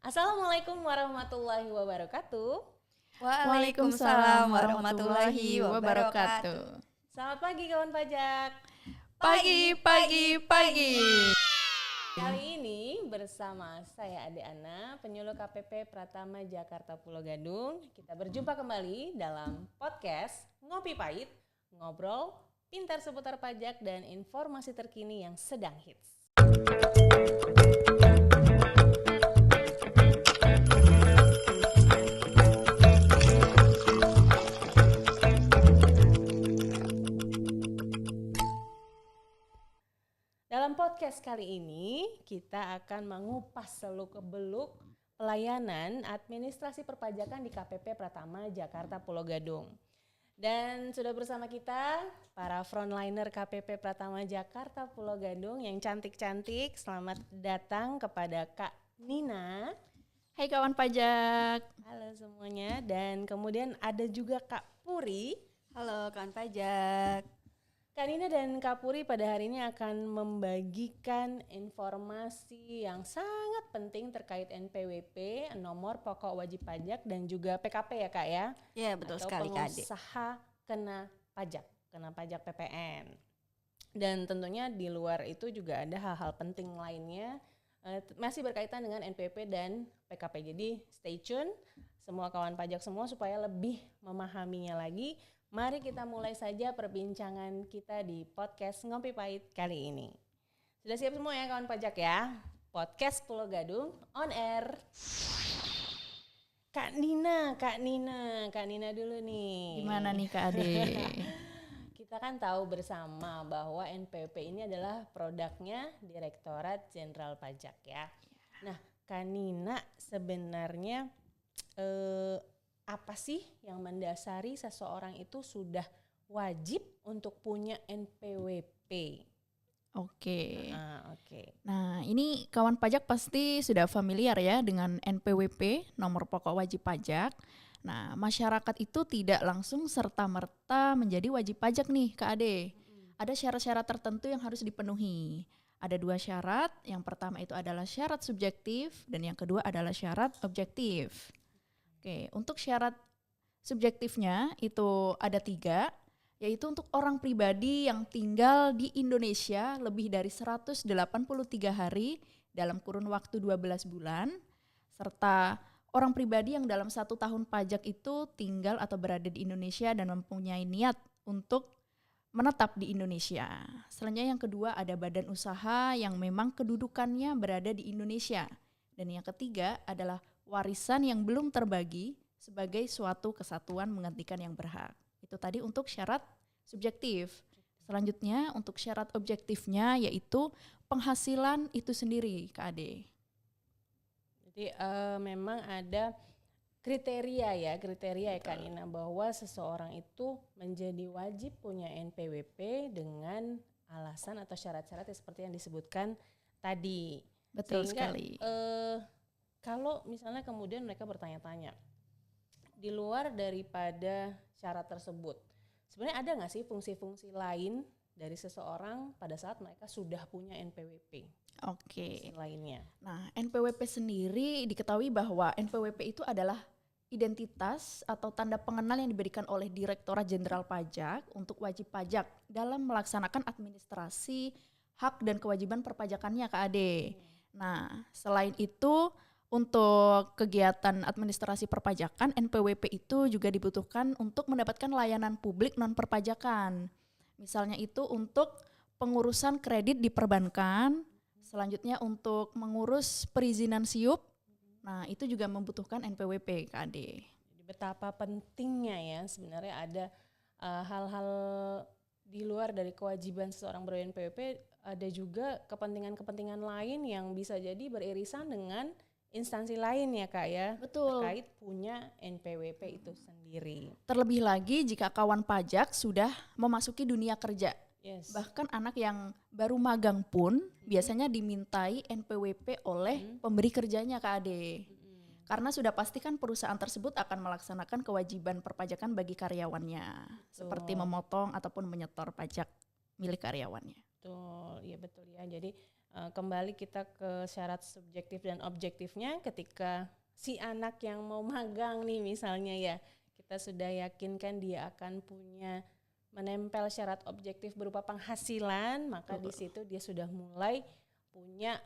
Assalamualaikum warahmatullahi wabarakatuh. Waalaikumsalam warahmatullahi wabarakatuh. Selamat pagi kawan pajak. Pagi. Kali ini bersama saya Ade Ana, penyuluh KPP Pratama Jakarta Pulau Gadung. Kita berjumpa kembali dalam podcast Ngopi Pahit, ngobrol pintar seputar pajak dan informasi terkini yang sedang hits. Dalam podcast kali ini, kita akan mengupas seluk-beluk pelayanan administrasi perpajakan di KPP Pratama Jakarta Pulau Gadung. Dan sudah bersama kita para frontliner KPP Pratama Jakarta Pulau Gadung yang cantik-cantik. Selamat datang kepada Kak Nina. Hai kawan pajak. Halo semuanya. Dan kemudian ada juga Kak Puri. Halo kawan pajak. Kak Nina dan Kak Puri pada hari ini akan membagikan informasi yang sangat penting terkait NPWP, nomor pokok wajib pajak, dan juga PKP ya Kak ya? Iya betul sekali Kak Ade. Pengusaha kena pajak PPN. Dan tentunya di luar itu juga ada hal-hal penting lainnya, masih berkaitan dengan NPWP dan PKP. Jadi stay tune semua kawan pajak semua supaya lebih memahaminya lagi. Mari kita mulai saja perbincangan kita di podcast Ngopi Pahit kali ini. Sudah siap semua ya kawan pajak ya? Podcast Pulau Gadung on air. Kak Nina dulu nih. Gimana nih Kak Ade? Kita kan tahu bersama bahwa NPWP ini adalah produknya Direktorat Jenderal Pajak ya. Nah, Kak Nina sebenarnya apa sih yang mendasari seseorang itu sudah wajib untuk punya NPWP? Oke. Oke. Nah ini kawan pajak pasti sudah familiar ya dengan NPWP, nomor pokok wajib pajak. Nah masyarakat itu tidak langsung serta-merta menjadi wajib pajak nih Kak Ade. Ada syarat-syarat tertentu yang harus dipenuhi. Ada 2 syarat, yang pertama itu adalah syarat subjektif dan yang kedua adalah syarat objektif. Oke, untuk syarat subjektifnya itu ada 3, yaitu untuk orang pribadi yang tinggal di Indonesia lebih dari 183 hari dalam kurun waktu 12 bulan, serta orang pribadi yang dalam 1 tahun pajak itu tinggal atau berada di Indonesia dan mempunyai niat untuk menetap di Indonesia. Selanjutnya yang kedua ada badan usaha yang memang kedudukannya berada di Indonesia. Dan yang ketiga adalah warisan yang belum terbagi sebagai suatu kesatuan menggantikan yang berhak. Itu tadi untuk syarat subjektif. Selanjutnya untuk syarat objektifnya yaitu penghasilan itu sendiri Kak Ade. Jadi memang ada kriteria ya Kak Nina bahwa seseorang itu menjadi wajib punya NPWP dengan alasan atau syarat-syarat seperti yang disebutkan tadi. Betul Sehingga, sekali. Kalau misalnya kemudian mereka bertanya-tanya di luar daripada syarat tersebut, sebenarnya ada nggak sih fungsi-fungsi lain dari seseorang pada saat mereka sudah punya NPWP? Oke. Lainnya. Nah, NPWP sendiri diketahui bahwa NPWP itu adalah identitas atau tanda pengenal yang diberikan oleh Direktorat Jenderal Pajak untuk wajib pajak dalam melaksanakan administrasi hak dan kewajiban perpajakannya Kak Ade. Nah, selain itu untuk kegiatan administrasi perpajakan, NPWP itu juga dibutuhkan untuk mendapatkan layanan publik non-perpajakan. Misalnya itu untuk pengurusan kredit di perbankan, selanjutnya untuk mengurus perizinan SIUP, nah itu juga membutuhkan NPWP Kak Ade. Jadi betapa pentingnya ya sebenarnya ada hal-hal di luar dari kewajiban seseorang ber-NPWP, ada juga kepentingan-kepentingan lain yang bisa jadi beririsan dengan instansi lain ya Kak ya. Betul. Terkait punya NPWP itu sendiri. Terlebih lagi jika kawan pajak sudah memasuki dunia kerja. Yes. Bahkan anak yang baru magang pun biasanya dimintai NPWP oleh pemberi kerjanya Kak Ade. Karena sudah pastikan perusahaan tersebut akan melaksanakan kewajiban perpajakan bagi karyawannya. Seperti memotong ataupun menyetor pajak milik karyawannya. Betul, iya betul ya. Jadi kembali kita ke syarat subjektif dan objektifnya ketika si anak yang mau magang nih misalnya ya, kita sudah yakinkan dia akan punya menempel syarat objektif berupa penghasilan, maka di situ dia sudah mulai punya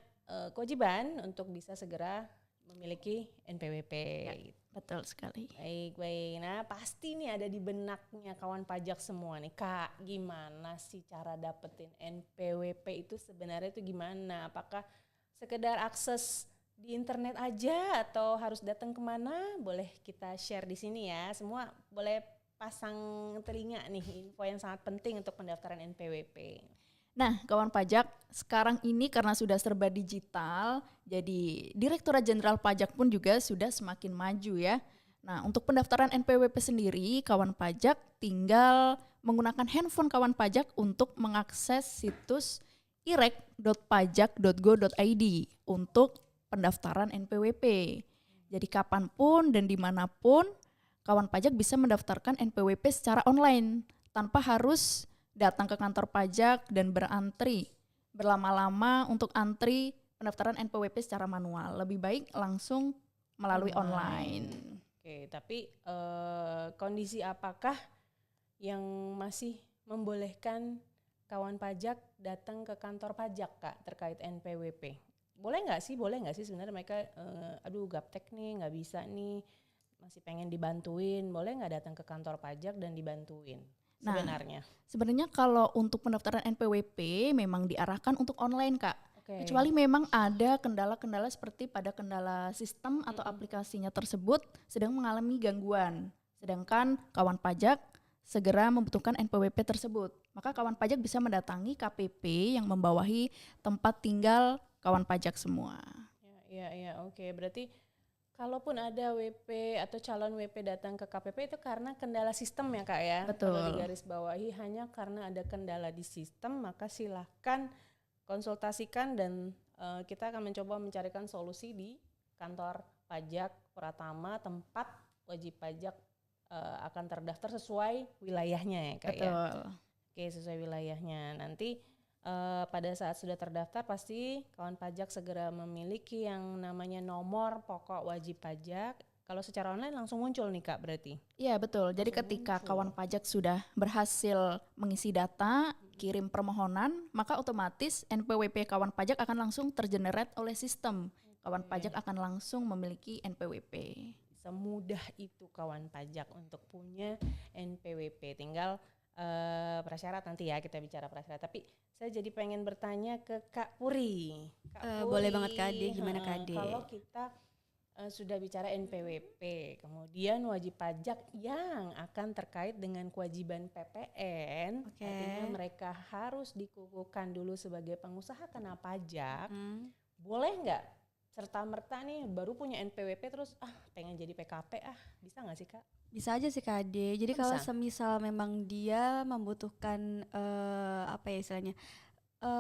kewajiban untuk bisa segera memiliki NPWP. Ya, betul sekali. Baik. Nah pasti nih ada di benaknya kawan pajak semua nih, Kak, gimana sih cara dapetin NPWP itu sebenarnya itu gimana? Apakah sekedar akses di internet aja atau harus datang kemana? Boleh kita share di sini ya. Semua boleh pasang telinga nih, info yang sangat penting untuk pendaftaran NPWP. Nah, kawan pajak, sekarang ini karena sudah serba digital, jadi Direktorat Jenderal Pajak pun juga sudah semakin maju ya. Nah, untuk pendaftaran NPWP sendiri, kawan pajak tinggal menggunakan handphone kawan pajak untuk mengakses situs irek.pajak.go.id untuk pendaftaran NPWP. Jadi kapanpun dan dimanapun, kawan pajak bisa mendaftarkan NPWP secara online tanpa harus datang ke kantor pajak dan berantri berlama-lama untuk antri pendaftaran NPWP secara manual. Lebih baik langsung melalui online. Oke, tapi kondisi apakah yang masih membolehkan kawan pajak datang ke kantor pajak, Kak, terkait NPWP? Boleh nggak sih sebenarnya mereka, aduh gaptek nih, nggak bisa nih, masih pengen dibantuin, boleh nggak datang ke kantor pajak dan dibantuin? Sebenarnya kalau untuk pendaftaran NPWP memang diarahkan untuk online, Kak. Kecuali memang ada kendala-kendala seperti pada kendala sistem atau aplikasinya tersebut sedang mengalami gangguan. Sedangkan kawan pajak segera membutuhkan NPWP tersebut. Maka kawan pajak bisa mendatangi KPP yang membawahi tempat tinggal kawan pajak semua. Ya, oke. Berarti kalaupun ada WP atau calon WP datang ke KPP itu karena kendala sistem ya, Kak ya. Betul. Kalau digarisbawahi hanya karena ada kendala di sistem, maka silahkan konsultasikan dan kita akan mencoba mencarikan solusi di kantor pajak Pratama tempat wajib pajak akan terdaftar sesuai wilayahnya ya, Kak. Betul. Ya. Oke, sesuai wilayahnya. Nanti pada saat sudah terdaftar pasti kawan pajak segera memiliki yang namanya nomor pokok wajib pajak. Kalau secara online langsung muncul nih, Kak, berarti? Iya, betul. Jadi ketika kawan pajak sudah berhasil mengisi data, kirim permohonan, maka otomatis NPWP kawan pajak akan langsung tergenerate oleh sistem. Kawan pajak akan langsung memiliki NPWP. Semudah itu kawan pajak untuk punya NPWP. Tinggal prasyarat nanti ya, kita bicara prasyarat. Tapi saya jadi pengen bertanya ke Kak Puri. Boleh banget Kak Ade, gimana Kak Ade? Kalau kita sudah bicara NPWP, kemudian wajib pajak yang akan terkait dengan kewajiban PPN, artinya mereka harus dikukuhkan dulu sebagai pengusaha kena pajak, boleh nggak serta-merta nih baru punya NPWP terus pengen jadi PKP bisa nggak sih, Kak? Bisa aja sih Kak Ade. Jadi kalau semisal memang dia membutuhkan istilahnya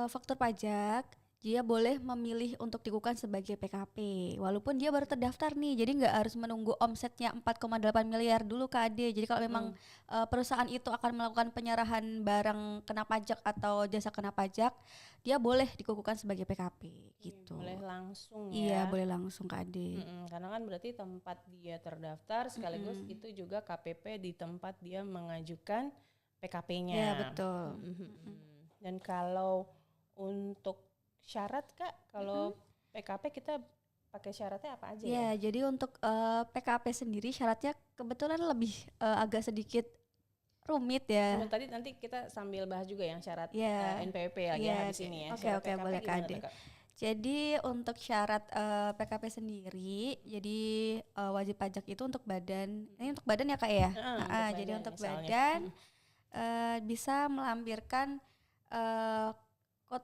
faktur pajak, dia boleh memilih untuk dikukuhkan sebagai PKP walaupun dia baru terdaftar nih, jadi nggak harus menunggu omsetnya 4,8 miliar dulu Kak Ade. Jadi kalau memang perusahaan itu akan melakukan penyerahan barang kena pajak atau jasa kena pajak, dia boleh dikukuhkan sebagai PKP gitu. Boleh langsung ya? Iya, boleh langsung Kak Ade. Karena kan berarti tempat dia terdaftar sekaligus itu juga KPP di tempat dia mengajukan PKP-nya. Iya, betul. Dan kalau untuk syarat, Kak, kalau PKP kita pakai syaratnya apa aja ya? Jadi untuk PKP sendiri syaratnya kebetulan lebih agak sedikit rumit ya. Nanti kita sambil bahas juga yang syarat NPWP lagi habis ini ya. Oke, boleh Kak Ade. Jadi untuk syarat PKP sendiri, jadi wajib pajak itu untuk badan, ini untuk badan ya Kak ya? Jadi untuk badan bisa melampirkan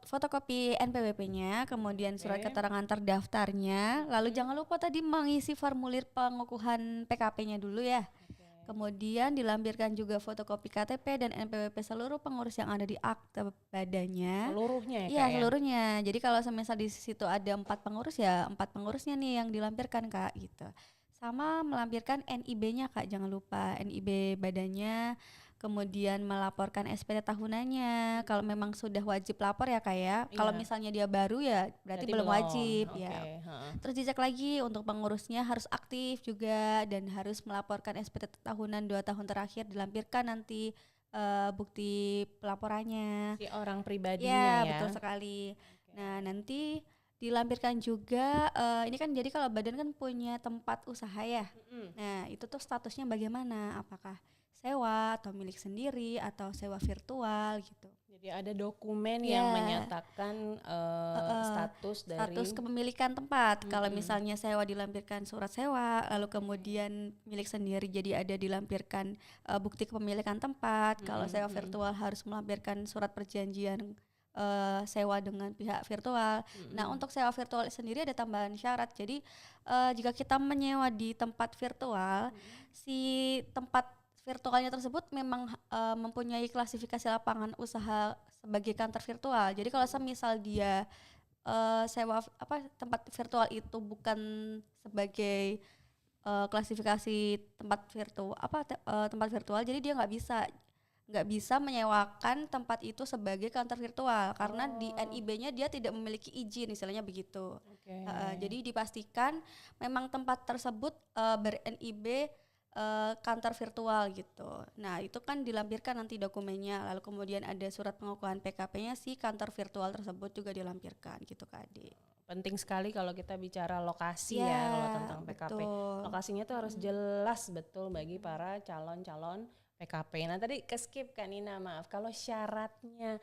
fotokopi NPWP-nya, kemudian surat keterangan terdaftarnya, lalu jangan lupa tadi mengisi formulir pengukuhan PKP-nya dulu ya. Kemudian dilampirkan juga fotokopi KTP dan NPWP seluruh pengurus yang ada di akte badannya. Seluruhnya ya, Kak? Iya, seluruhnya. Jadi kalau semisal di situ ada 4 pengurus ya 4 pengurusnya nih yang dilampirkan Kak gitu. Sama melampirkan NIB-nya Kak, jangan lupa NIB badannya. kemudian melaporkan SPT tahunannya. Kalau memang sudah wajib lapor ya Kak ya. Kalau Iya. misalnya dia baru ya berarti belum wajib Oke, ya. heeh. Terus dicek lagi untuk pengurusnya harus aktif juga dan harus melaporkan SPT tahunan 2 tahun terakhir, dilampirkan nanti bukti pelaporannya. Si orang pribadinya Ya, ya. betul sekali. Nah, nanti dilampirkan juga ini kan jadi kalau badan kan punya tempat usaha ya. Nah, itu tuh statusnya bagaimana? Apakah sewa atau milik sendiri atau sewa virtual gitu. Jadi ada dokumen Ya. yang menyatakan status dari Status kepemilikan tempat. Kalau misalnya sewa dilampirkan surat sewa, lalu kemudian milik sendiri jadi ada dilampirkan bukti kepemilikan tempat. Kalau sewa virtual harus melampirkan surat perjanjian sewa dengan pihak virtual. Nah, untuk sewa virtual sendiri ada tambahan syarat. Jadi jika kita menyewa di tempat virtual, si tempat virtualnya tersebut memang mempunyai klasifikasi lapangan usaha sebagai kantor virtual. Jadi kalau semisal dia sewa tempat virtual itu bukan sebagai klasifikasi tempat virtual tempat virtual, jadi dia nggak bisa menyewakan tempat itu sebagai kantor virtual karena di NIB-nya dia tidak memiliki izin, istilahnya begitu. Jadi dipastikan memang tempat tersebut ber-NIB kantor virtual gitu. Nah, itu kan dilampirkan nanti dokumennya, lalu kemudian ada surat pengukuhan PKP-nya si kantor virtual tersebut juga dilampirkan gitu Kak Ade. penting sekali kalau kita bicara lokasi ya kalau tentang PKP. Betul. Lokasinya tuh harus jelas betul bagi para calon-calon PKP. Nah, tadi ke-skip Kak Nina, maaf. Kalau syaratnya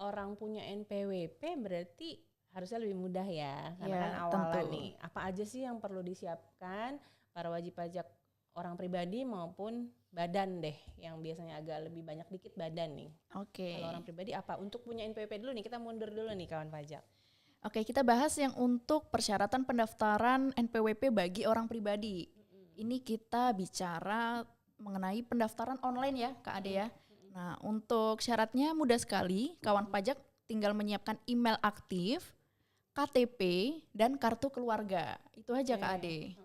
orang punya NPWP berarti harusnya lebih mudah ya. Karena Ya, kan awalnya tentu. nih, apa aja sih yang perlu disiapkan para wajib pajak orang pribadi maupun badan deh, yang biasanya agak lebih banyak dikit badan nih. Oke. Kalau orang pribadi apa? Untuk punya NPWP dulu nih, kita mundur dulu nih kawan pajak. Oke, kita bahas yang untuk persyaratan pendaftaran NPWP bagi orang pribadi. Ini kita bicara mengenai pendaftaran online ya, Kak Ade ya. Nah, untuk syaratnya mudah sekali. Kawan pajak tinggal menyiapkan email aktif, KTP, dan kartu keluarga. Itu aja Kak Ade.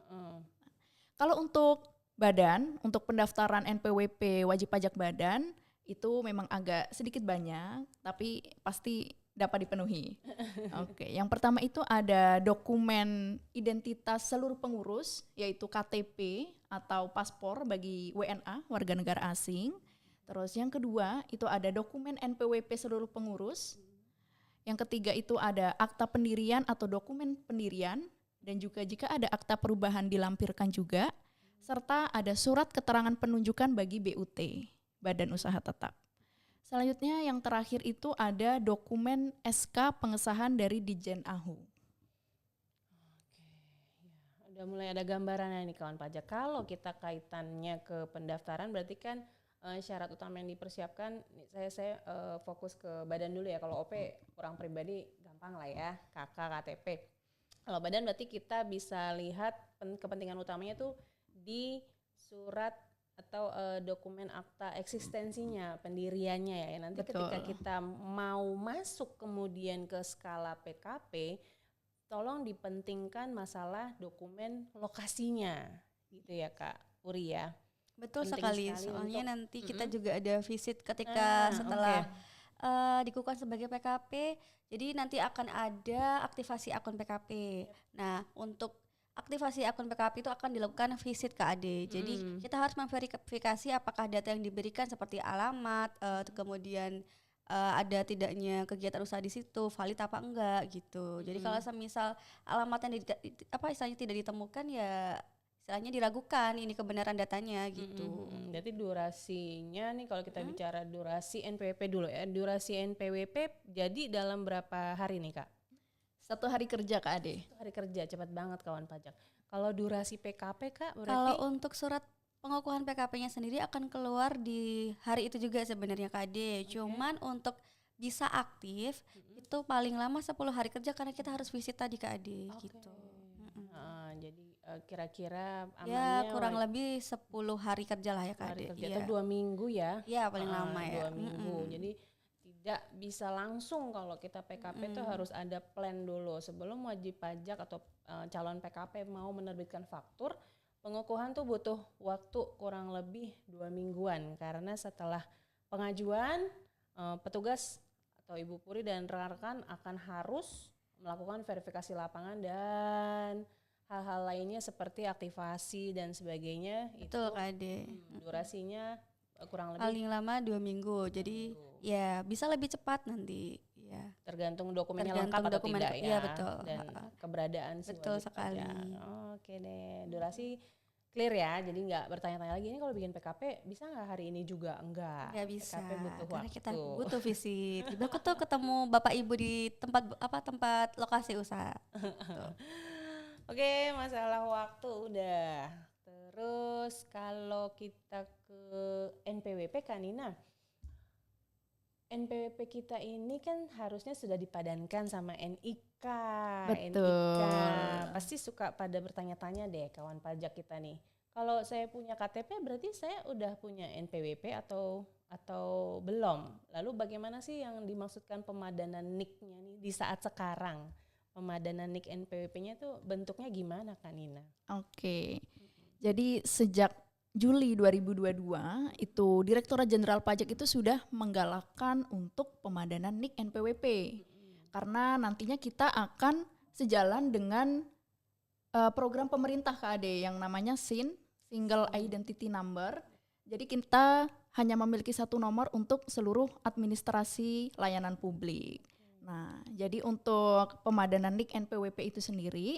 Kalau untuk badan, untuk pendaftaran NPWP wajib pajak badan, itu memang agak sedikit banyak, tapi pasti dapat dipenuhi. Oke, yang pertama itu ada dokumen identitas seluruh pengurus, yaitu KTP atau paspor bagi WNA, warga negara asing. Terus yang kedua itu ada dokumen NPWP seluruh pengurus. Yang ketiga itu ada akta pendirian atau dokumen pendirian, dan juga jika ada akta perubahan dilampirkan juga, serta ada surat keterangan penunjukan bagi BUT, Badan Usaha Tetap. Selanjutnya yang terakhir itu ada dokumen SK pengesahan dari Ditjen AHU. Udah mulai ada gambarannya nih kawan pajak. Kalau kita kaitannya ke pendaftaran berarti kan syarat utama yang dipersiapkan, saya fokus ke badan dulu ya. Kalau OP orang pribadi gampang lah ya, KK, KTP. Kalau badan berarti kita bisa lihat kepentingan utamanya tuh di surat atau dokumen akta eksistensinya, pendiriannya ya. Nanti Betul. ketika kita mau masuk kemudian ke skala PKP, tolong dipentingkan masalah dokumen lokasinya gitu ya Kak Uri ya. Betul Penting sekali, sekali soalnya untuk- nanti kita juga ada visit ketika setelah dikukuhkan sebagai PKP, jadi nanti akan ada aktivasi akun PKP. Nah, untuk aktivasi akun PKP itu akan dilakukan visit ke AD. Jadi kita harus memverifikasi apakah data yang diberikan seperti alamat, kemudian ada tidaknya kegiatan usaha di situ, valid apa enggak gitu. Jadi kalau semisal alamatnya istilahnya tidak ditemukan ya istilahnya diragukan ini kebenaran datanya gitu. Berarti durasinya nih kalau kita bicara durasi NPWP dulu ya. Durasi NPWP jadi dalam berapa hari nih Kak? 1 hari kerja Kak Ade. 1 hari kerja, cepat banget kawan pajak. Kalau durasi PKP Kak berarti Kalau untuk surat pengukuhan PKP-nya sendiri akan keluar di hari itu juga sebenarnya Kak Ade. Cuman untuk bisa aktif itu paling lama 10 hari kerja karena kita harus visit tadi Kak Ade gitu. Jadi kira-kira Ya amannya kurang lebih 10 hari kerja lah ya Kak hari Ade. kerja Iya. atau 2 minggu ya. Iya paling lama ya. 2 minggu. Jadi tidak bisa langsung kalau kita PKP itu harus ada plan dulu sebelum wajib pajak atau calon PKP mau menerbitkan faktur, pengukuhan tuh butuh waktu kurang lebih 2 mingguan karena setelah pengajuan petugas atau Ibu Puri dan rekan-rekan akan harus melakukan verifikasi lapangan dan hal-hal lainnya seperti aktivasi dan sebagainya. Betul itu Kak Ade. Durasinya kurang lebih Paling lama 2 minggu. Jadi ya bisa lebih cepat nanti. Ya. tergantung dokumennya Tergantung lengkap atau dokumen, tidak ya. iya, betul. Dan keberadaan si Betul wajib sekali. pajak. Oke deh, durasi clear ya. Jadi nggak bertanya-tanya lagi ini kalau bikin PKP bisa nggak hari ini juga? Enggak. Nggak bisa PKP butuh karena waktu. kita butuh visit. Aku tuh ketemu Bapak Ibu di tempat lokasi usaha. Oke, masalah waktu udah. Terus kalau kita ke NPWP Kak Nina, NPWP kita ini kan harusnya sudah dipadankan sama NIK. Betul. NIK pasti suka pada bertanya-tanya deh kawan pajak kita nih. Kalau saya punya KTP berarti saya udah punya NPWP atau belum? Lalu bagaimana sih yang dimaksudkan pemadanan NIK-nya nih di saat sekarang? Pemadanan NIK NPWP-nya tuh bentuknya gimana Kak Nina? Oke. Jadi sejak Juli 2022 itu Direktorat Jenderal Pajak itu sudah menggalakkan untuk pemadanan NIK NPWP. Karena nantinya kita akan sejalan dengan program pemerintah KAD yang namanya SIN, Single Identity Number. Jadi kita hanya memiliki satu nomor untuk seluruh administrasi layanan publik. Nah, jadi untuk pemadanan NIK NPWP itu sendiri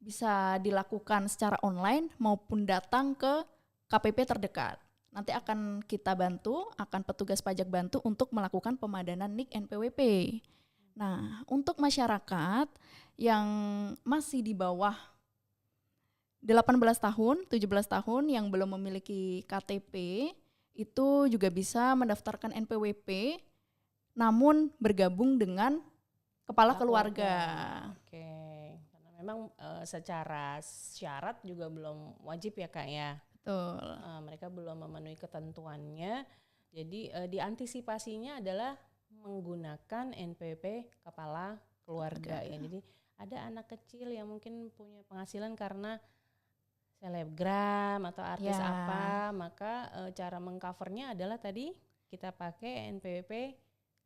bisa dilakukan secara online maupun datang ke KPP terdekat. Nanti akan kita bantu, akan petugas pajak bantu untuk melakukan pemadanan NIK NPWP. Nah, untuk masyarakat yang masih di bawah 18 tahun, 17 tahun yang belum memiliki KTP, itu juga bisa mendaftarkan NPWP namun bergabung dengan kepala keluarga. Oke, karena memang secara syarat juga belum wajib ya Kak ya. Betul. Mereka belum memenuhi ketentuannya. Jadi diantisipasinya adalah menggunakan NPWP kepala keluarga ya. Jadi ada anak kecil yang mungkin punya penghasilan karena selebgram atau artis apa, maka cara mengcovernya adalah tadi kita pakai NPWP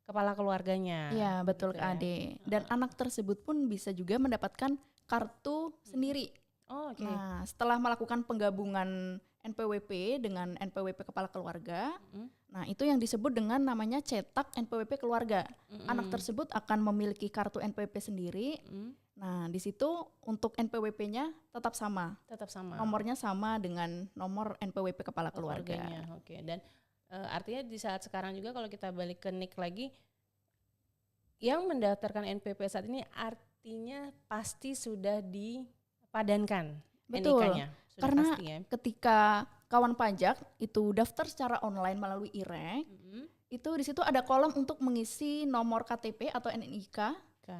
kepala keluarganya. Iya, betul gitu Kak Ade. Dan anak tersebut pun bisa juga mendapatkan kartu sendiri. Oh, oke. Nah, setelah melakukan penggabungan NPWP dengan NPWP kepala keluarga, nah itu yang disebut dengan namanya cetak NPWP keluarga. Anak tersebut akan memiliki kartu NPWP sendiri. Nah, di situ untuk NPWP-nya tetap sama. Tetap sama. Nomornya sama dengan nomor NPWP kepala keluarga. Oke. Dan artinya di saat sekarang juga kalau kita balik ke NIK lagi, yang mendaftarkan NPWP saat ini artinya pasti sudah dipadankan. Betul. NIK-nya. Karena pasti, ya. ketika kawan pajak itu daftar secara online melalui IREK, itu di situ ada kolom untuk mengisi nomor KTP atau NIK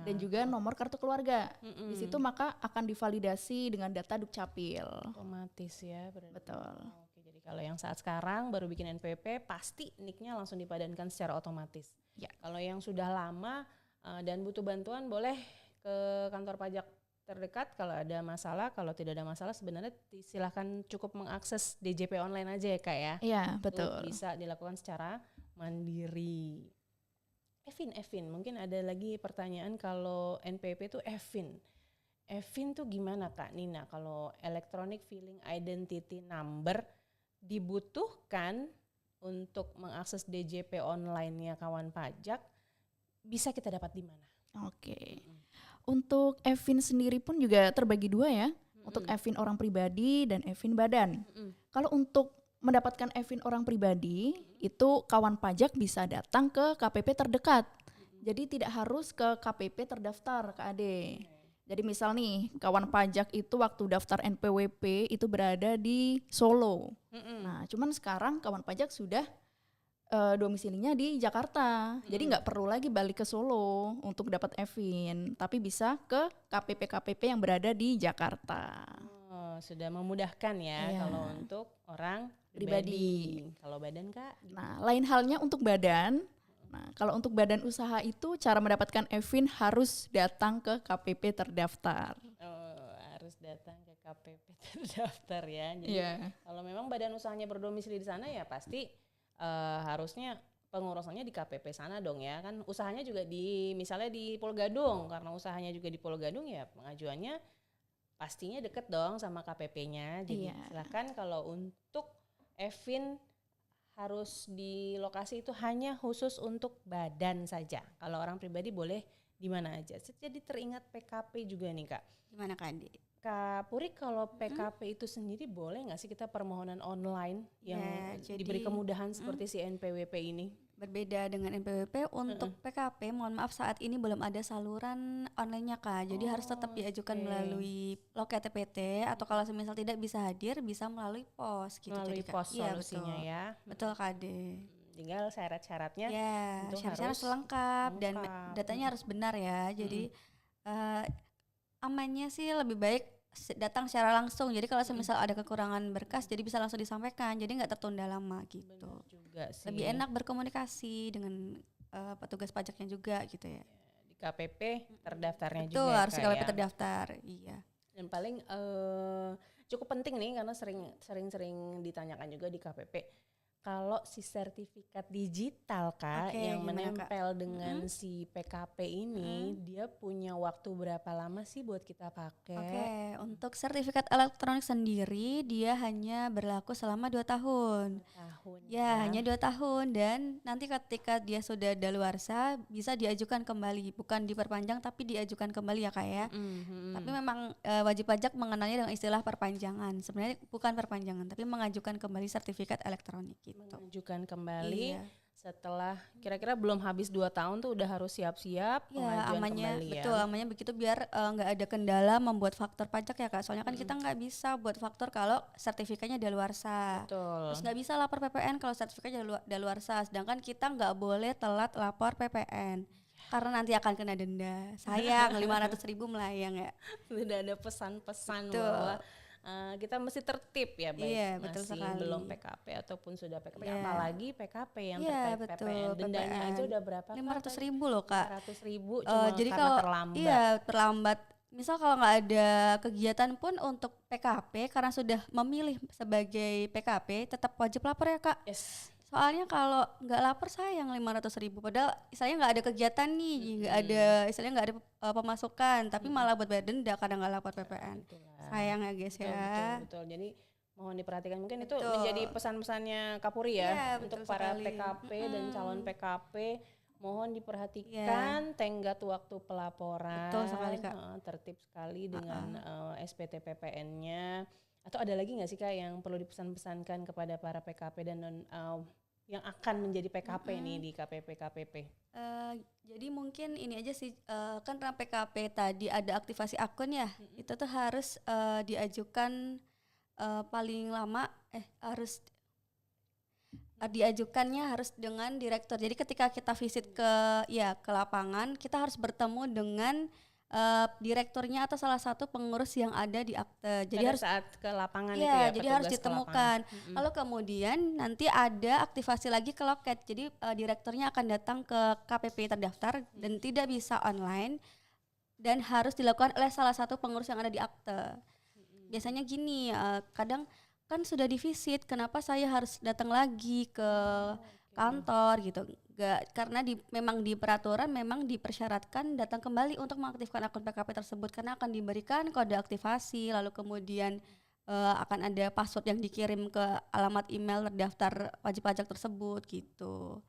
dan juga nomor kartu keluarga. Di situ maka akan divalidasi dengan data Dukcapil. Otomatis ya. Berarti. Betul. Oke, jadi kalau yang saat sekarang baru bikin NPWP pasti NIK-nya langsung dipadankan secara otomatis. Ya. Kalau yang sudah lama dan butuh bantuan boleh ke kantor pajak terdekat kalau ada masalah. Kalau tidak ada masalah sebenarnya silahkan cukup mengakses DJP online aja ya Kak ya. Iya, betul. Itu bisa dilakukan secara mandiri. Evin, mungkin ada lagi pertanyaan kalau NPWP itu Evin tuh gimana Kak Nina kalau electronic filing identity number dibutuhkan untuk mengakses DJP online-nya kawan pajak, bisa kita dapat di mana? Oke. Untuk Evin sendiri pun juga terbagi dua ya. Untuk Evin orang pribadi dan Evin badan. Kalau untuk mendapatkan Evin orang pribadi, itu kawan pajak bisa datang ke KPP terdekat. Jadi tidak harus ke KPP terdaftar, Kak Ade. Jadi misal nih, kawan pajak itu waktu daftar NPWP itu berada di Solo. Nah, cuman sekarang kawan pajak sudah domisilinya di Jakarta. Jadi nggak perlu lagi balik ke Solo untuk dapat Evin, tapi bisa ke KPP yang berada di Jakarta. Oh, sudah memudahkan ya kalau untuk orang pribadi. Kalau badan Kak? Nah, lain halnya untuk badan. Nah, kalau untuk badan usaha itu cara mendapatkan Evin harus datang ke KPP terdaftar. Oh, harus datang ke PKPP terdaftar ya. Jadi kalau memang badan usahanya berdomisili di sana ya pasti harusnya pengurusannya di KPP sana dong ya. Kan usahanya juga misalnya di Pulau Gadung, karena usahanya juga di Pulau Gadung ya pengajuannya pastinya deket dong sama KPP-nya. Jadi silakan kalau untuk Evin harus di lokasi itu hanya khusus untuk badan saja. Kalau orang pribadi boleh di mana aja. Jadi teringat PKP juga nih Kak. Gimana Kak Ade? Kak Puri, kalau PKP itu sendiri boleh nggak sih kita permohonan online yang diberi kemudahan seperti si NPWP ini? Berbeda dengan NPWP, untuk PKP mohon maaf saat ini belum ada saluran online-nya Kak. Jadi harus tetap diajukan melalui loket TPT atau kalau semisal tidak bisa hadir bisa melalui pos gitu. Melalui jadi, pos Kak. solusinya ya. Betul Kak Ade. Tinggal syarat-syaratnya syarat-syarat harus lengkap dan datanya harus benar ya. Jadi amannya sih lebih baik datang secara langsung. Jadi kalau semisal ada kekurangan berkas jadi bisa langsung disampaikan. Jadi nggak tertunda lama gitu. Benar juga sih. Lebih enak berkomunikasi dengan petugas pajaknya juga gitu ya. Di KPP terdaftarnya Betul, juga. harus KPP terdaftar. Iya. Dan paling cukup penting nih karena sering ditanyakan juga di KPP. Kalau si sertifikat digital Kak yang menempel dengan si PKP ini, dia punya waktu berapa lama sih buat kita pakai? Untuk sertifikat elektronik sendiri dia hanya berlaku selama 2 tahun. Hanya 2 tahun dan nanti ketika dia sudah daluarsa bisa diajukan kembali, bukan diperpanjang tapi diajukan kembali ya Kak ya. Tapi memang wajib pajak mengenalnya dengan istilah perpanjangan. Sebenarnya bukan perpanjangan tapi mengajukan kembali sertifikat elektronik gitu. Mengajukan kembali setelah kira-kira belum habis 2 tahun tuh udah harus siap-siap pengajuan kembali ya. Betul, amannya begitu biar nggak ada kendala membuat faktur pajak ya Kak. Soalnya kan kita nggak bisa buat faktur kalau sertifikatnya daluarsa. Terus nggak bisa lapor PPN kalau sertifikatnya daluarsa. Sedangkan kita nggak boleh telat lapor PPN. Karena nanti akan kena denda. Sayang 500.000 melayang ya. Sudah ada pesan-pesan bahwa kita mesti tertib ya baik masih belum PKP ataupun sudah PKP apalagi PKP yang terkait PPN dendanya aja udah berapa 500.000 loh Kak. 500.000 cuma jadi karena kalau terlambat misal kalau nggak ada kegiatan pun untuk PKP karena sudah memilih sebagai PKP tetap wajib lapor ya Kak. Soalnya kalau nggak lapor sayang 500.000 padahal istilahnya nggak ada kegiatan nih, nggak ada istilahnya nggak ada pemasukan tapi malah buat bayar denda kadang nggak lapor PPN. Sayang ya guys ya. Betul. Jadi mohon diperhatikan mungkin itu menjadi pesan-pesannya Kapuri ya untuk para PKP dan calon PKP. Mohon diperhatikan tenggat waktu pelaporan. Betul sekali Kak. Tertib sekali dengan SPT PPN-nya. Atau ada lagi nggak sih Kak yang perlu dipesan-pesankan kepada para PKP dan yang akan menjadi PKP nih di KPP? Jadi mungkin ini aja sih kan karena PKP tadi ada aktivasi akun ya, itu tuh harus diajukan paling lama harus diajukannya harus dengan direktur. Jadi ketika kita visit ke lapangan kita harus bertemu dengan direkturnya atau salah satu pengurus yang ada di akte. Jadi harus saat ke lapangan itu ya. Jadi harus ditemukan. Lalu kemudian nanti ada aktivasi lagi ke loket. Jadi direkturnya akan datang ke KPP terdaftar dan tidak bisa online dan harus dilakukan oleh salah satu pengurus yang ada di akte. Biasanya gini, kadang kan sudah divisit, kenapa saya harus datang lagi ke kantor gitu? Karena memang di peraturan memang dipersyaratkan datang kembali untuk mengaktifkan akun PKP tersebut karena akan diberikan kode aktivasi lalu kemudian akan ada password yang dikirim ke alamat email terdaftar wajib pajak tersebut gitu.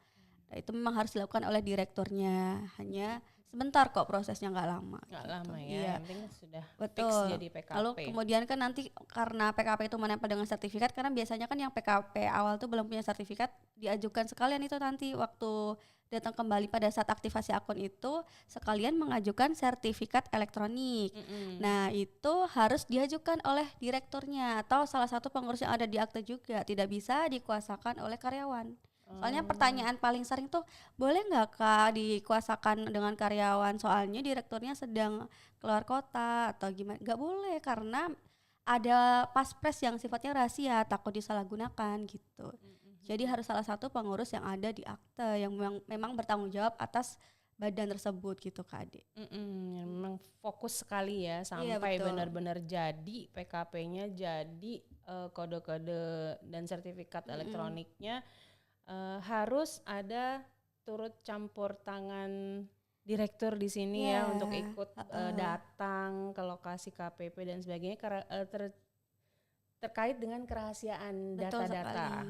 Nah, itu memang harus dilakukan oleh direkturnya, hanya sebentar kok prosesnya, nggak lama. Nggak lama ya, yang penting sudah fix jadi PKP. Lalu kemudian kan nanti karena PKP itu menempel dengan sertifikat, karena biasanya kan yang PKP awal tuh belum punya sertifikat, diajukan sekalian itu nanti waktu datang kembali pada saat aktivasi akun itu sekalian mengajukan sertifikat elektronik. Nah itu harus diajukan oleh direkturnya atau salah satu pengurus yang ada di akte juga, tidak bisa dikuasakan oleh karyawan. Soalnya pertanyaan paling sering tuh, boleh nggak Kak dikuasakan dengan karyawan, soalnya direkturnya sedang keluar kota atau gimana? Nggak boleh karena ada paspres yang sifatnya rahasia, takut disalahgunakan gitu. Jadi harus salah satu pengurus yang ada di akte yang memang bertanggung jawab atas badan tersebut gitu Kak Ade. Memang fokus sekali ya sampai betul. benar-benar jadi PKP-nya, jadi kode-kode dan sertifikat elektroniknya harus ada turut campur tangan direktur di sini ya untuk ikut datang ke lokasi KPP dan sebagainya karena terkait dengan kerahasiaan data-data.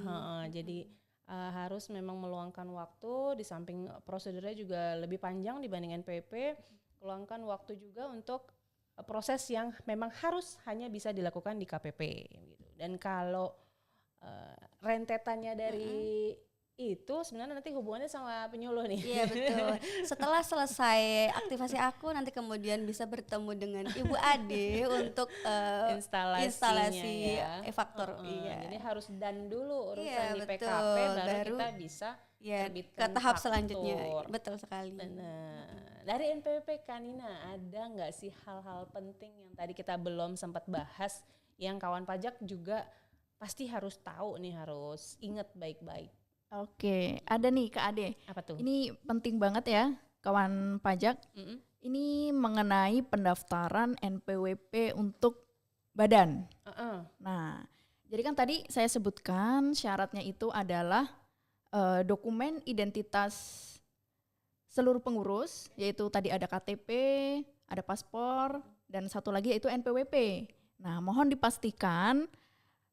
Jadi harus memang meluangkan waktu, di samping prosedurnya juga lebih panjang dibanding NPWP, meluangkan waktu juga untuk proses yang memang harus hanya bisa dilakukan di KPP gitu. Dan kalau rentetannya dari itu sebenarnya nanti hubungannya sama penyuluh nih. Iya betul. Setelah selesai aktivasi akun nanti kemudian bisa bertemu dengan Ibu Ade untuk instalasi ya. e-faktur. Iya. Jadi harus done dulu urusan di betul. PKP baru kita bisa terbitkan ke tahap faktur. selanjutnya. Betul sekali. Dari NPWP Kanina ada nggak sih hal-hal penting yang tadi kita belum sempat bahas yang kawan pajak juga pasti harus tahu nih, harus ingat baik-baik? Oke, ada nih Kak Ade. Apa tuh? Ini penting banget ya kawan pajak. Ini mengenai pendaftaran NPWP untuk badan. Nah, jadi kan tadi saya sebutkan syaratnya itu adalah dokumen identitas seluruh pengurus, yaitu tadi ada KTP, ada paspor, dan satu lagi yaitu NPWP. Nah, mohon dipastikan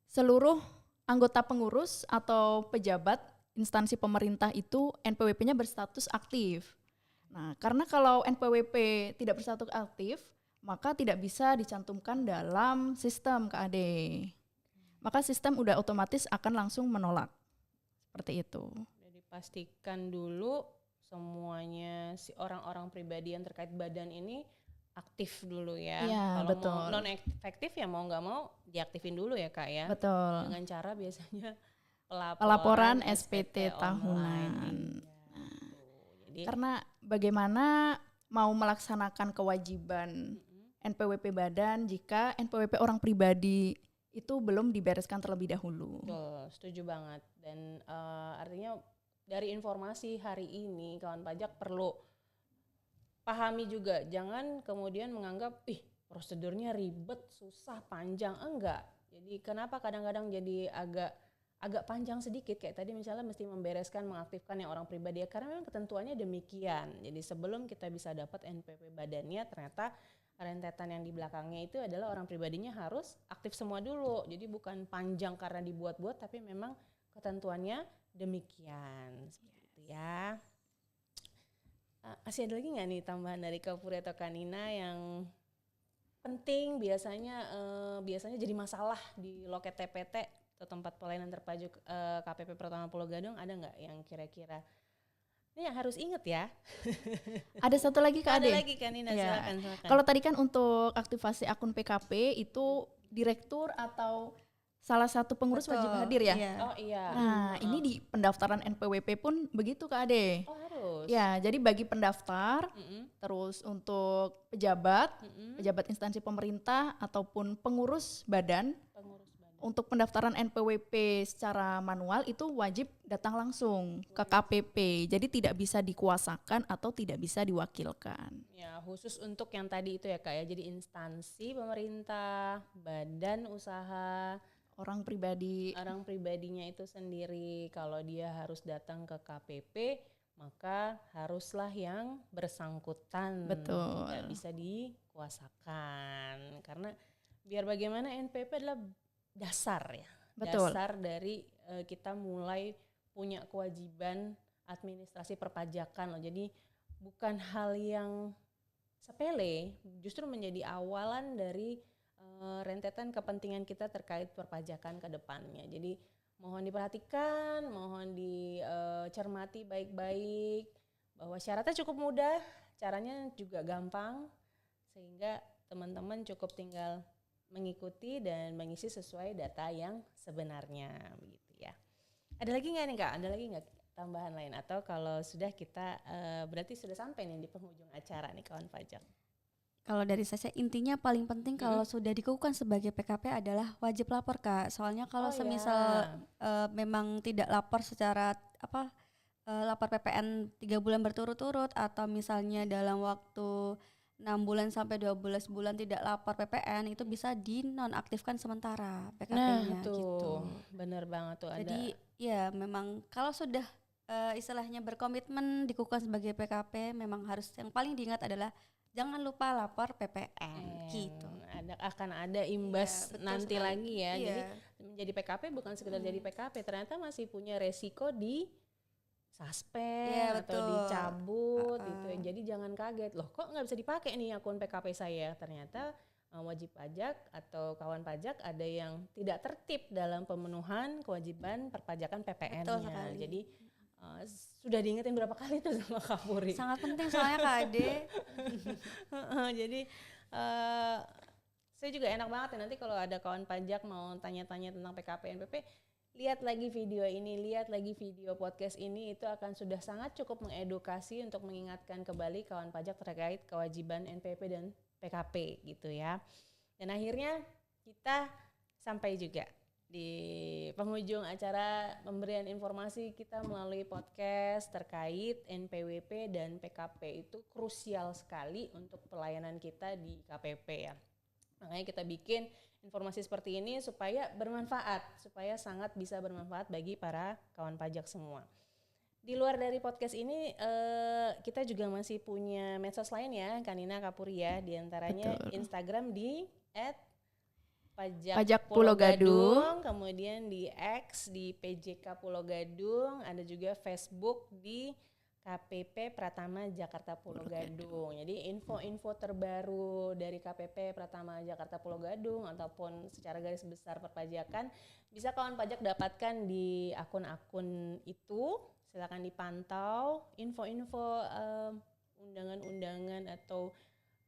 seluruh anggota pengurus atau pejabat instansi pemerintah itu NPWP-nya berstatus aktif. Nah, karena kalau NPWP tidak berstatus aktif, maka tidak bisa dicantumkan dalam sistem KAD. Maka sistem udah otomatis akan langsung menolak. Seperti itu. Jadi pastikan dulu semuanya si orang-orang pribadi yang terkait badan ini aktif dulu ya. Kalau mau non efektif ya mau nggak mau diaktifin dulu ya Kak ya. Betul. Dengan cara biasanya pelaporan SPT tahunan. Jadi, karena bagaimana mau melaksanakan kewajiban NPWP badan jika NPWP orang pribadi itu belum dibereskan terlebih dahulu. Betul, setuju banget. Dan artinya dari informasi hari ini kawan pajak perlu pahami juga, jangan kemudian menganggap prosedurnya ribet, susah, panjang. Enggak. Jadi kenapa kadang-kadang jadi agak panjang sedikit, kayak tadi misalnya mesti membereskan, mengaktifkan yang orang pribadi ya, karena memang ketentuannya demikian. Jadi sebelum kita bisa dapat NPWP badannya, ternyata rentetan yang di belakangnya itu adalah orang pribadinya harus aktif semua dulu. Jadi bukan panjang karena dibuat-buat, tapi memang ketentuannya demikian. Seperti itu ya. Masih ada lagi nggak nih tambahan dari Kak Puri atau Kanina yang penting biasanya jadi masalah di loket TPT atau tempat pelayanan terpadu KPP Pertama Pulau Gadung, ada nggak yang kira-kira ini yang harus inget ya? Ada satu lagi Kak Ade. Ada lagi Kanina, silakan. Kalau tadi kan untuk aktivasi akun PKP itu direktur atau salah satu pengurus wajib hadir ya? Iya. Oh iya. Nah ini di pendaftaran NPWP pun begitu Kak Ade. Oh harus? Ya, jadi bagi pendaftar, terus untuk pejabat instansi pemerintah ataupun pengurus badan, untuk pendaftaran NPWP secara manual itu wajib datang langsung ke KPP. Jadi tidak bisa dikuasakan atau tidak bisa diwakilkan. Ya, khusus untuk yang tadi itu ya Kak ya. Jadi instansi pemerintah, badan usaha, orang pribadinya itu sendiri, kalau dia harus datang ke KPP, maka haruslah yang bersangkutan. Betul. Tidak bisa dikuasakan. Karena biar bagaimana NPWP adalah dasar ya. Betul. Dasar dari kita mulai punya kewajiban administrasi perpajakan loh. Jadi bukan hal yang sepele, justru menjadi awalan dari rentetan kepentingan kita terkait perpajakan ke depannya. Jadi mohon diperhatikan, mohon dicermati baik-baik bahwa syaratnya cukup mudah, caranya juga gampang, sehingga teman-teman cukup tinggal mengikuti dan mengisi sesuai data yang sebenarnya begitu ya. Ada lagi nggak nih Kak? Ada lagi nggak tambahan lain? Atau kalau sudah kita berarti sudah sampai nih di penghujung acara nih kawan pajak. Kalau dari saya intinya paling penting kalau sudah dikukuhkan sebagai PKP adalah wajib lapor Kak. Soalnya kalau semisal memang tidak lapor secara lapor PPN 3 bulan berturut-turut atau misalnya dalam waktu 6 bulan sampai 12 bulan tidak lapor PPN, itu bisa dinonaktifkan sementara PKP-nya gitu. Bener banget tuh. Jadi ya memang kalau sudah istilahnya berkomitmen dikukuhkan sebagai PKP, memang harus yang paling diingat adalah jangan lupa lapor PPN gitu. Akan ada imbas nanti sekali. lagi ya. Jadi menjadi PKP bukan sekedar jadi PKP, ternyata masih punya resiko di suspend atau dicabut gitu ya. Jadi jangan kaget, loh kok nggak bisa dipakai nih akun PKP saya. Ternyata wajib pajak atau kawan pajak ada yang tidak tertib dalam pemenuhan kewajiban perpajakan PPN-nya. Jadi sudah diingetin berapa kali tuh sama Kak Puri. Sangat penting soalnya Kak Ade. Jadi saya juga enak banget ya nanti kalau ada kawan pajak mau tanya-tanya tentang PKP NPP, lihat lagi video ini, lihat lagi video podcast ini, itu akan sudah sangat cukup mengedukasi untuk mengingatkan kembali kawan pajak terkait kewajiban NPP dan PKP gitu ya. Dan akhirnya kita sampai juga di penghujung acara pemberian informasi kita melalui podcast terkait NPWP dan PKP itu krusial sekali untuk pelayanan kita di KPP ya. Makanya kita bikin informasi seperti ini supaya bermanfaat, supaya sangat bisa bermanfaat bagi para kawan pajak semua. Di luar dari podcast ini kita juga masih punya medsos lain ya, Kanina, Kak Puri ya, diantaranya Instagram di @pajak Pulau Gadung, kemudian di X di PJK Pulau Gadung, ada juga Facebook di KPP Pratama Jakarta Pulau Gadung. Jadi info-info terbaru dari KPP Pratama Jakarta Pulau Gadung ataupun secara garis besar perpajakan bisa kawan pajak dapatkan di akun-akun itu. Silakan dipantau info-info undangan-undangan atau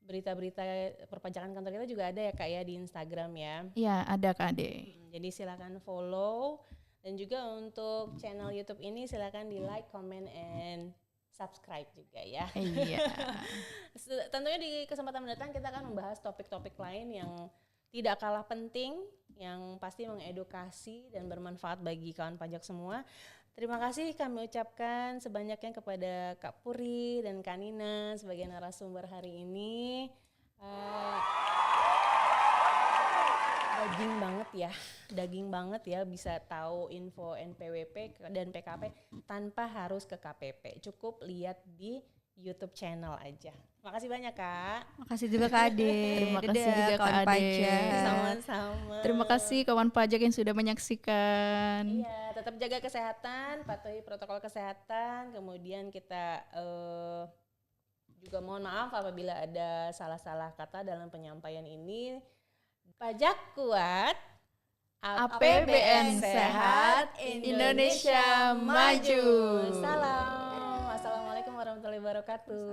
berita-berita perpajakan kantor kita juga ada ya Kak ya di Instagram ya. Iya, ada Kak Ade. Jadi silakan follow, dan juga untuk channel YouTube ini silakan di like, comment, and subscribe juga ya. Iya. Tentunya di kesempatan mendatang kita akan membahas topik-topik lain yang tidak kalah penting, yang pasti mengedukasi dan bermanfaat bagi kawan pajak semua. Terima kasih kami ucapkan sebanyaknya kepada Kak Puri dan Kak Nina sebagai narasumber hari ini. Daging banget ya bisa tahu info NPWP dan PKP tanpa harus ke KPP. Cukup lihat di YouTube channel aja. Makasih banyak Kak. Makasih juga Kak Ade. Terima kasih juga Kak Ade. Sama-sama. Terima kasih kawan pajak yang sudah menyaksikan. Iya, tetap jaga kesehatan, patuhi protokol kesehatan. Kemudian kita juga mohon maaf apabila ada salah-salah kata dalam penyampaian ini. Pajak kuat, APBN sehat, Indonesia maju. Salam. Assalamualaikum warahmatullahi wabarakatuh.